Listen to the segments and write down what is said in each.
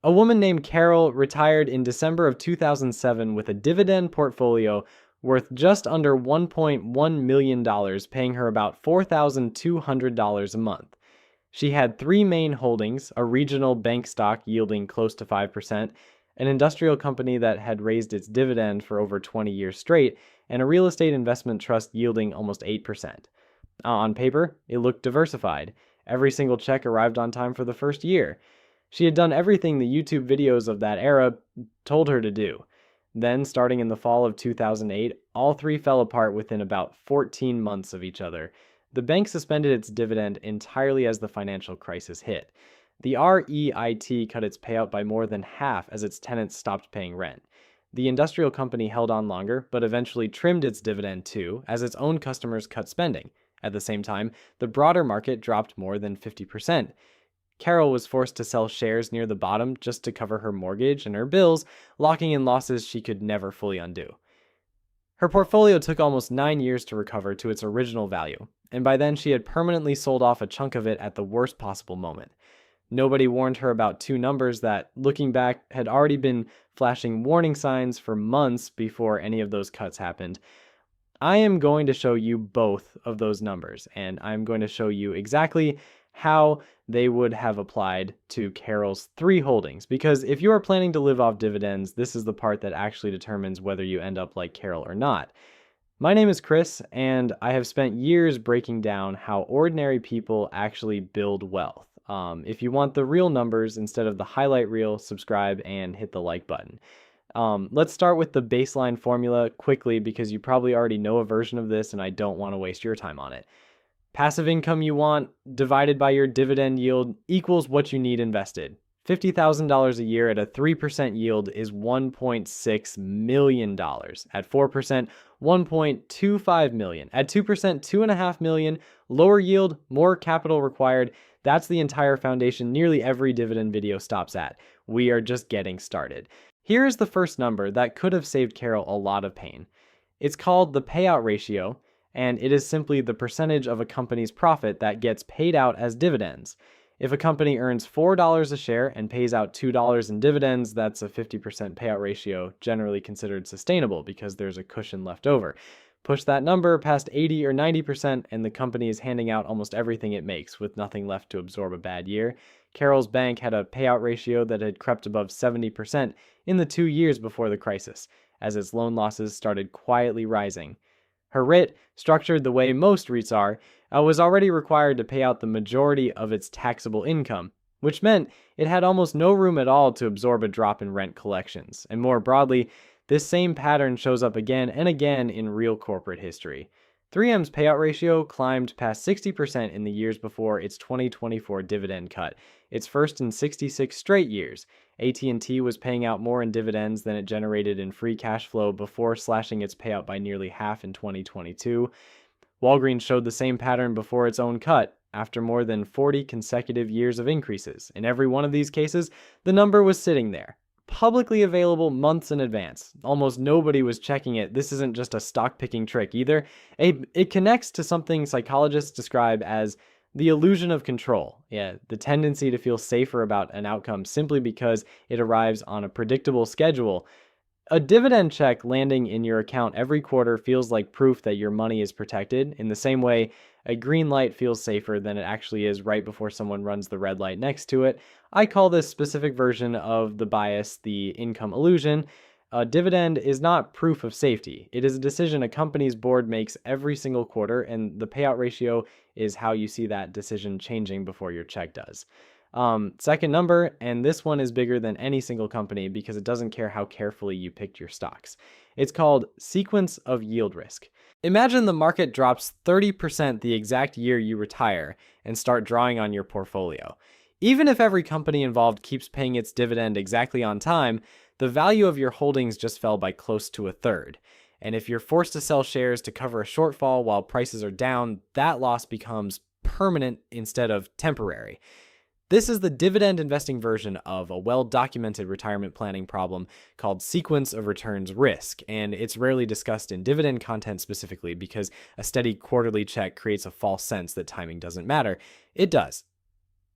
A woman named Carol retired in December of 2007 with a dividend portfolio worth just under $1.1 million, paying her about $4,200 a month. She had three main holdings: a regional bank stock yielding close to 5%, an industrial company that had raised its dividend for over 20 years straight, and a real estate investment trust yielding almost 8%. On paper, it looked diversified. Every single check arrived on time for the first year. She had done everything the YouTube videos of that era told her to do. Then, starting in the fall of 2008, all three fell apart within about 14 months of each other. The bank suspended its dividend entirely as the financial crisis hit. The REIT cut its payout by more than half as its tenants stopped paying rent. The industrial company held on longer, but eventually trimmed its dividend too, as its own customers cut spending. At the same time, the broader market dropped more than 50%. Carol was forced to sell shares near the bottom just to cover her mortgage and her bills, locking in losses she could never fully undo. Her portfolio took almost 9 years to recover to its original value, and by then she had permanently sold off a chunk of it at the worst possible moment. Nobody warned her about two numbers that, looking back, had already been flashing warning signs for months before any of those cuts happened. I am going to show you both of those numbers, and I'm going to show you exactly how they would have applied to Carol's three holdings, because if you are planning to live off dividends, this is the part that actually determines whether you end up like Carol or not. My name is Chris, and I have spent years breaking down how ordinary people actually build wealth. If you want the real numbers instead of the highlight reel, subscribe and hit the like button. Let's start with the baseline formula quickly because you probably already know a version of this and I don't want to waste your time on it. Passive income you want divided by your dividend yield equals what you need invested. $50,000 a year at a 3% yield is $1.6 million. At 4%, $1.25 million. At 2%, $2.5 million. Lower yield, more capital required. That's the entire foundation nearly every dividend video stops at. We are just getting started. Here is the first number that could have saved Carol a lot of pain. It's called the payout ratio, and it is simply the percentage of a company's profit that gets paid out as dividends. If a company earns $4 a share and pays out $2 in dividends, that's a 50% payout ratio, generally considered sustainable because there's a cushion left over. Push that number past 80 or 90% and the company is handing out almost everything it makes with nothing left to absorb a bad year. Carol's bank had a payout ratio that had crept above 70% in the 2 years before the crisis, as its loan losses started quietly rising. Her REIT, structured the way most REITs are, was already required to pay out the majority of its taxable income, which meant it had almost no room at all to absorb a drop in rent collections. And more broadly, this same pattern shows up again and again in real corporate history. 3M's payout ratio climbed past 60% in the years before its 2024 dividend cut, its first in 66 straight years. AT&T was paying out more in dividends than it generated in free cash flow before slashing its payout by nearly half in 2022. Walgreens showed the same pattern before its own cut, after more than 40 consecutive years of increases. In every one of these cases, the number was sitting there, publicly available months in advance. Almost nobody was checking it. This isn't just a stock picking trick either. It connects to something psychologists describe as the illusion of control. The tendency to feel safer about an outcome simply because it arrives on a predictable schedule. A dividend check landing in your account every quarter feels like proof that your money is protected. In the same way, a green light feels safer than it actually is right before someone runs the red light next to it. I call this specific version of the bias the income illusion. A dividend is not proof of safety. It is a decision a company's board makes every single quarter, and the payout ratio is how you see that decision changing before your check does. Second number, and this one is bigger than any single company because it doesn't care how carefully you picked your stocks. It's called sequence of yield risk. Imagine the market drops 30% the exact year you retire and start drawing on your portfolio. Even if every company involved keeps paying its dividend exactly on time, the value of your holdings just fell by close to a third. And if you're forced to sell shares to cover a shortfall while prices are down, that loss becomes permanent instead of temporary. This is the dividend investing version of a well-documented retirement planning problem called sequence of returns risk, and it's rarely discussed in dividend content specifically because a steady quarterly check creates a false sense that timing doesn't matter. It does.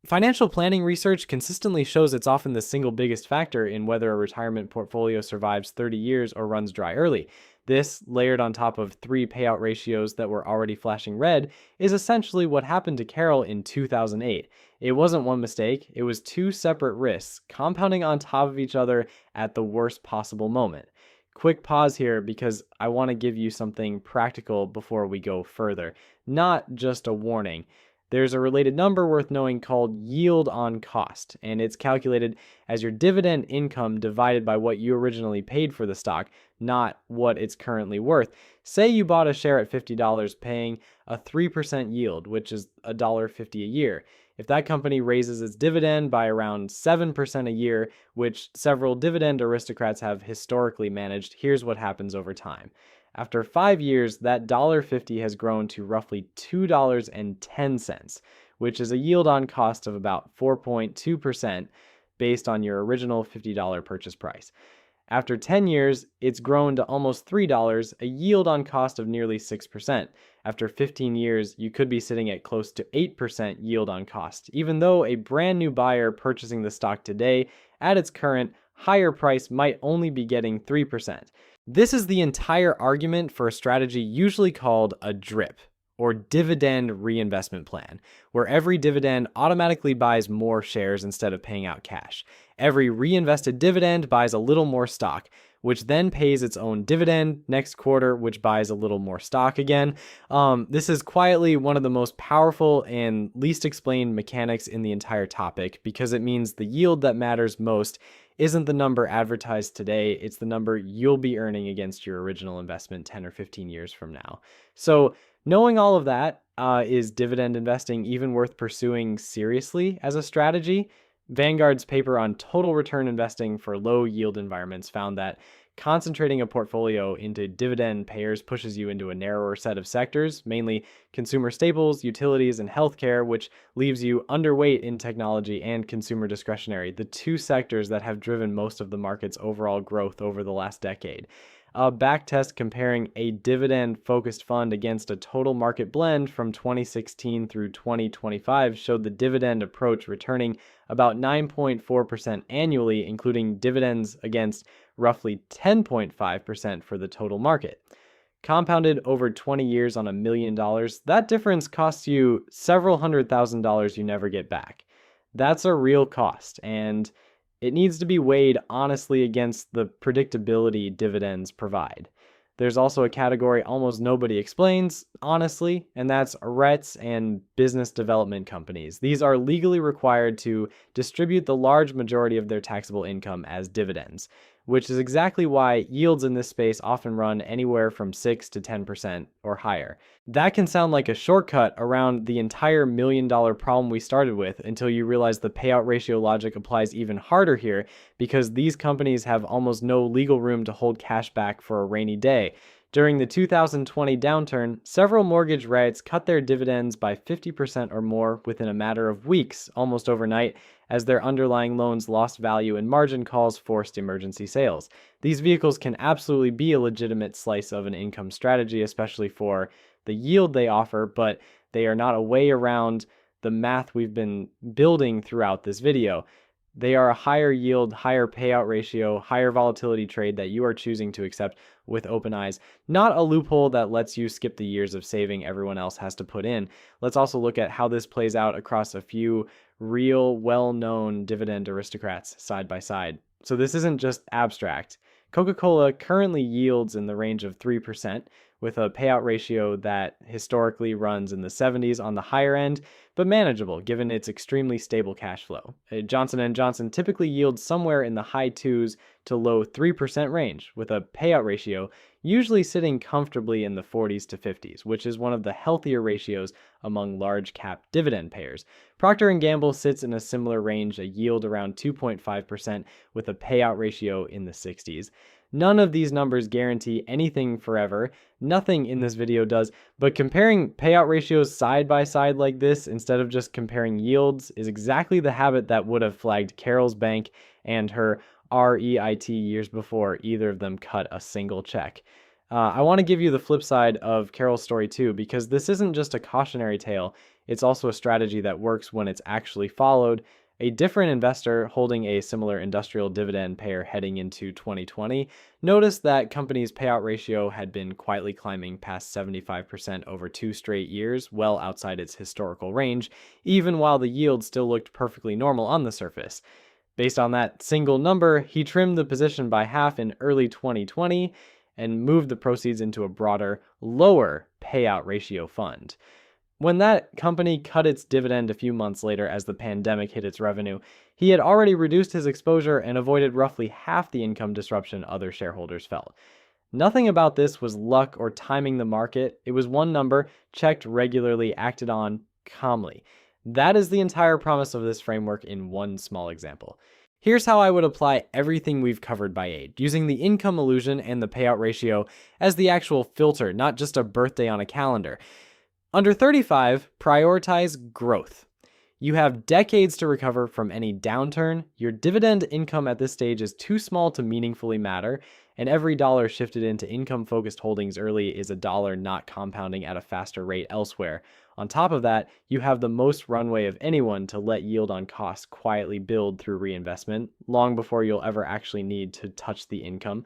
Financial planning research consistently shows it's often the single biggest factor in whether a retirement portfolio survives 30 years or runs dry early. This, layered on top of 3 payout ratios that were already flashing red, is essentially what happened to Carol in 2008. It wasn't one mistake, it was 2 separate risks, compounding on top of each other at the worst possible moment. Quick pause here because I want to give you something practical before we go further, not just a warning. There's a related number worth knowing called yield on cost, and it's calculated as your dividend income divided by what you originally paid for the stock, not what it's currently worth. Say you bought a share at $50 paying a 3% yield, which is $1.50 a year. If that company raises its dividend by around 7% a year, which several dividend aristocrats have historically managed, here's what happens over time. After 5 years, that $1.50 has grown to roughly $2.10, which is a yield on cost of about 4.2% based on your original $50 purchase price. After 10 years, it's grown to almost $3, a yield on cost of nearly 6%. After 15 years, you could be sitting at close to 8% yield on cost, even though a brand new buyer purchasing the stock today at its current higher price might only be getting 3%. This is the entire argument for a strategy usually called a DRIP, or dividend reinvestment plan, where every dividend automatically buys more shares instead of paying out cash. Every reinvested dividend buys a little more stock, which then pays its own dividend next quarter, which buys a little more stock again. This is quietly one of the most powerful and least explained mechanics in the entire topic because it means the yield that matters most isn't the number advertised today, it's the number you'll be earning against your original investment 10 or 15 years from now. So knowing all of that, is dividend investing even worth pursuing seriously as a strategy? Vanguard's paper on total return investing for low yield environments found that concentrating a portfolio into dividend payers pushes you into a narrower set of sectors, mainly consumer staples, utilities, and healthcare, which leaves you underweight in technology and consumer discretionary, the 2 sectors that have driven most of the market's overall growth over the last decade. A backtest comparing a dividend-focused fund against a total market blend from 2016 through 2025 showed the dividend approach returning about 9.4% annually, including dividends against roughly 10.5% for the total market. Compounded over 20 years on $1 million, that difference costs you several $100,000 you never get back. That's a real cost, and it needs to be weighed honestly against the predictability dividends provide. There's also a category almost nobody explains, honestly, and that's REITs and business development companies. These are legally required to distribute the large majority of their taxable income as dividends, which is exactly why yields in this space often run anywhere from 6 to 10% or higher. That can sound like a shortcut around the entire $1 million problem we started with until you realize the payout ratio logic applies even harder here because these companies have almost no legal room to hold cash back for a rainy day. During the 2020 downturn, several mortgage REITs cut their dividends by 50% or more within a matter of weeks, almost overnight, as their underlying loans lost value and margin calls forced emergency sales. These vehicles can absolutely be a legitimate slice of an income strategy, especially for the yield they offer, but they are not a way around the math we've been building throughout this video. They are a higher yield, higher payout ratio, higher volatility trade that you are choosing to accept with open eyes, not a loophole that lets you skip the years of saving everyone else has to put in. Let's also look at how this plays out across a few real, well-known dividend aristocrats side by side. So this isn't just abstract. Coca-Cola currently yields in the range of 3%, with a payout ratio that historically runs in the 70s on the higher end, but manageable given its extremely stable cash flow. Johnson & Johnson typically yields somewhere in the high 2s to low 3% range, with a payout ratio usually sitting comfortably in the 40s to 50s, which is one of the healthier ratios among large cap dividend payers. Procter & Gamble sits in a similar range, a yield around 2.5% with a payout ratio in the 60s. None of these numbers guarantee anything forever. Nothing in this video does, but comparing payout ratios side by side like this instead of just comparing yields is exactly the habit that would have flagged Carol's bank and her REIT years before either of them cut a single check. I want to give you the flip side of Carol's story too, because this isn't just a cautionary tale, It's also a strategy that works when it's actually followed. A different investor holding a similar industrial dividend payer heading into 2020 noticed that company's payout ratio had been quietly climbing past 75% over 2 straight years, well outside its historical range, even while the yield still looked perfectly normal on the surface. Based on that single number, he trimmed the position by half in early 2020 and moved the proceeds into a broader, lower payout ratio fund. When that company cut its dividend a few months later as the pandemic hit its revenue, he had already reduced his exposure and avoided roughly half the income disruption other shareholders felt. Nothing about this was luck or timing the market. It was one number, checked regularly, acted on calmly. That is the entire promise of this framework in one small example. Here's how I would apply everything we've covered by age, using the income illusion and the payout ratio as the actual filter, not just a birthday on a calendar. Under 35, prioritize growth. You have decades to recover from any downturn. Your dividend income at this stage is too small to meaningfully matter, and every dollar shifted into income-focused holdings early is a dollar not compounding at a faster rate elsewhere. On top of that, you have the most runway of anyone to let yield on cost quietly build through reinvestment, long before you'll ever actually need to touch the income.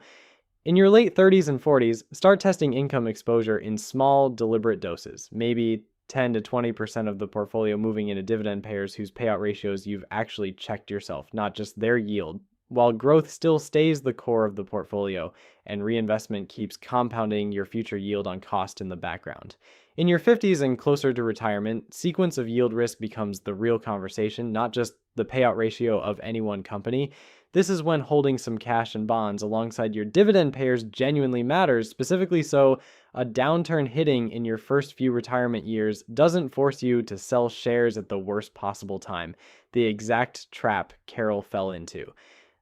In your late 30s and 40s, start testing income exposure in small, deliberate doses, maybe 10 to 20% of the portfolio moving into dividend payers whose payout ratios you've actually checked yourself, not just their yield, while growth still stays the core of the portfolio and reinvestment keeps compounding your future yield on cost in the background. In your 50s and closer to retirement, sequence of yield risk becomes the real conversation, not just the payout ratio of any one company. This is when holding some cash and bonds alongside your dividend payers genuinely matters, specifically so a downturn hitting in your first few retirement years doesn't force you to sell shares at the worst possible time, the exact trap Carol fell into.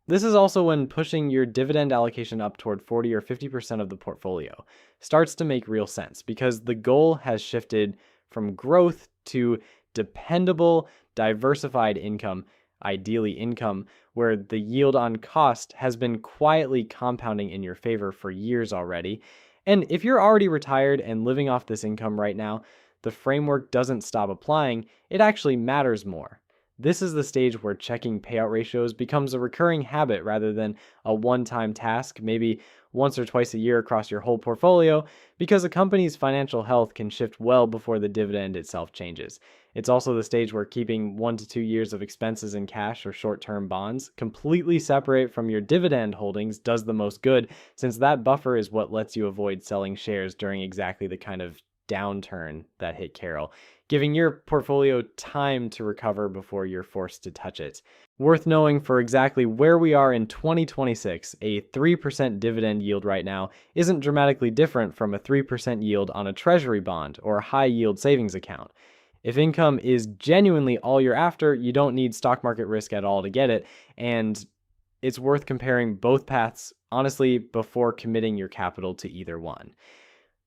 This is also when pushing your dividend allocation up toward 40 or 50% of the portfolio starts to make real sense, because the goal has shifted from growth to dependable, diversified income, ideally income where the yield on cost has been quietly compounding in your favor for years already. And if you're already retired and living off this income right now, the framework doesn't stop applying, it actually matters more. This is the stage where checking payout ratios becomes a recurring habit rather than a one-time task, maybe once or twice a year across your whole portfolio, because a company's financial health can shift well before the dividend itself changes. It's also the stage where keeping 1 to 2 years of expenses in cash or short-term bonds completely separate from your dividend holdings does the most good, since that buffer is what lets you avoid selling shares during exactly the kind of downturn that hit Carol, giving your portfolio time to recover before you're forced to touch it. Worth knowing for exactly where we are in 2026, a 3% dividend yield right now isn't dramatically different from a 3% yield on a treasury bond or a high-yield savings account. If income is genuinely all you're after, you don't need stock market risk at all to get it, and it's worth comparing both paths, honestly, before committing your capital to either one.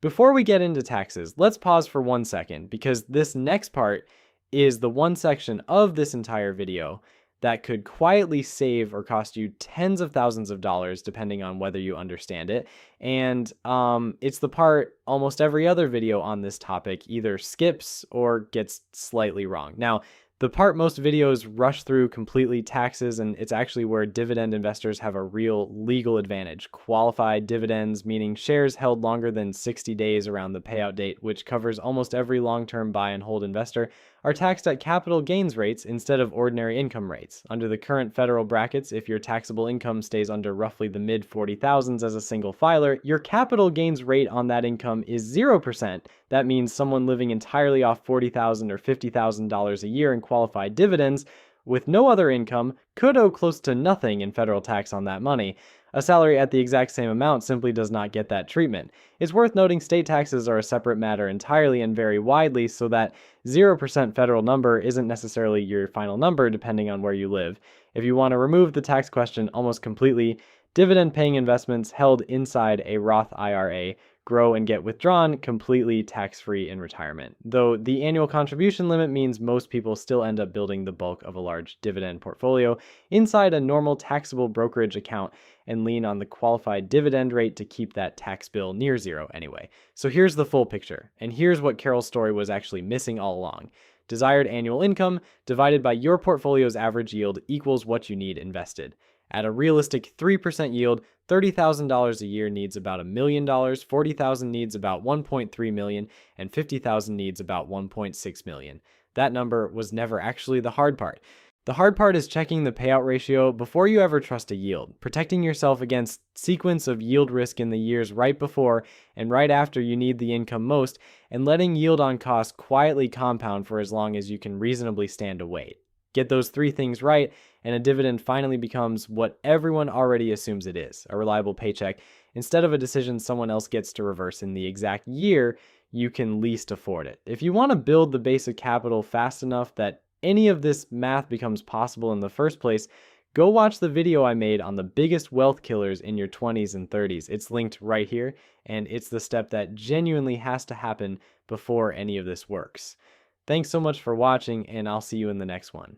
Before we get into taxes, let's pause for 1 second, because this next part is the one section of this entire video that could quietly save or cost you tens of thousands of dollars depending on whether you understand it. And it's the part almost every other video on this topic either skips or gets slightly wrong. Now, the part most videos rush through completely, taxes, and it's actually where dividend investors have a real legal advantage. Qualified dividends, meaning shares held longer than 60 days around the payout date, which covers almost every long-term buy and hold investor, are taxed at capital gains rates instead of ordinary income rates. Under the current federal brackets, if your taxable income stays under roughly the mid 40,000s as a single filer, your capital gains rate on that income is 0%. That means someone living entirely off $40,000 or $50,000 a year in qualified dividends with no other income could owe close to nothing in federal tax on that money. A salary at the exact same amount simply does not get that treatment. It's worth noting state taxes are a separate matter entirely and vary widely, so that 0% federal number isn't necessarily your final number depending on where you live. If you want to remove the tax question almost completely, dividend-paying investments held inside a Roth IRA grow and get withdrawn completely tax-free in retirement, though the annual contribution limit means most people still end up building the bulk of a large dividend portfolio inside a normal taxable brokerage account and lean on the qualified dividend rate to keep that tax bill near zero anyway. So here's the full picture, and here's what Carol's story was actually missing all along. Desired annual income divided by your portfolio's average yield equals what you need invested. At a realistic 3% yield, $30,000 a year needs about $1 million, $40,000 needs about $1.3 million, and $50,000 needs about $1.6 million. That number was never actually the hard part. The hard part is checking the payout ratio before you ever trust a yield, protecting yourself against sequence of yield risk in the years right before and right after you need the income most, and letting yield on cost quietly compound for as long as you can reasonably stand to wait. Get those three things right, and a dividend finally becomes what everyone already assumes it is, a reliable paycheck, instead of a decision someone else gets to reverse in the exact year you can least afford it. If you want to build the base of capital fast enough that any of this math becomes possible in the first place, go watch the video I made on the biggest wealth killers in your 20s and 30s. It's linked right here, and it's the step that genuinely has to happen before any of this works. Thanks so much for watching, and I'll see you in the next one.